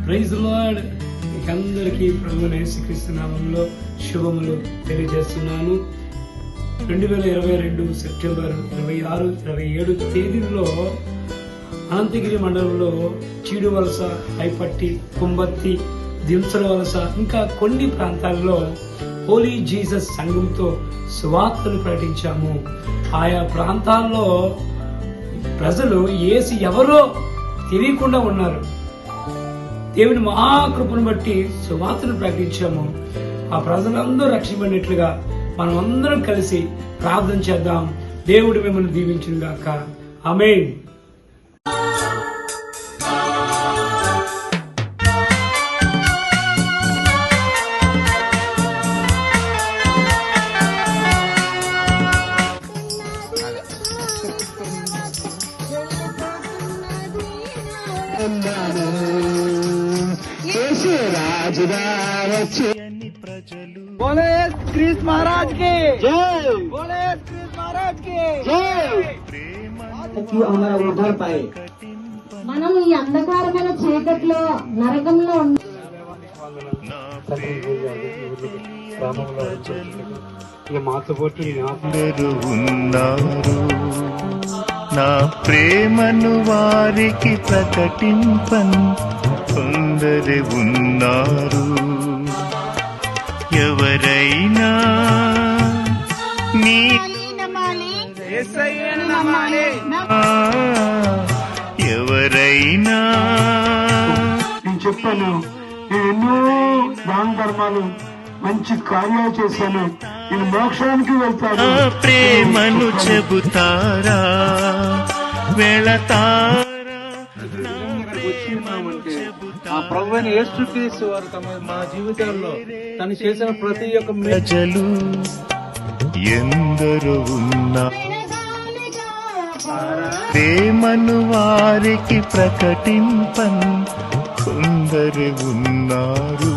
Praise lord. మీకందరికీ ప్రభువైన యేసుక్రీస్తు నామములో శుభములు తెలియజేస్తున్నాను. 2022 సెప్టెంబర్ 26, 27 తేదీల్లో అనంతగిరి మండలంలో చీడు వలస, ఐపట్టి, కుంబత్తి, దింసల వలస ఇంకా కొన్ని ప్రాంతాల్లో హోలీ జీసస్ సంఘంతో సువార్తను ప్రకటించాము. ఆయా ప్రాంతాల్లో ప్రజలు యేసు ఎవరో తెలియకుండా ఉన్నారు. దేవుని మహాకృపను బట్టి సువార్తను ప్రకటించాము. ఆ ప్రజలందరూ రక్షింపడినట్లుగా మనం అందరం కలిసి ప్రార్థన చేద్దాం. దేవుడు మిమ్మల్ని దీవించును గాక. ఆమేన్. बोले क्रिस महाराज के जय, बोले क्रिस महाराज के जय. हमारा उद्धार पाए. మనం ఈ అంధకారమైన చీకట్లో నరకంలో అందరూ ఉన్నారు, నా ప్రేమను వారికి ప్రకటింపన్ కొందరు ఉన్నారు. ఎవరైనా నీ ఎవరైనా నేను చెప్పాను, నేను ఎన్నో దాన ధర్మాలు మంచి కార్యాలు చేశాను, నేను మోక్షానికి వెళ్తాను. ప్రేమను చెబుతారా వెళతారా? ఆ ప్రభువైన యేసుక్రీస్తు వారు మా జీవితాల్లో తను చేసిన ప్రతి ఒక్క ప్రజలు ఎందరో ఉన్నా, ప్రేమను వారికి ప్రకటింపన్ కొందరు ఉన్నారు.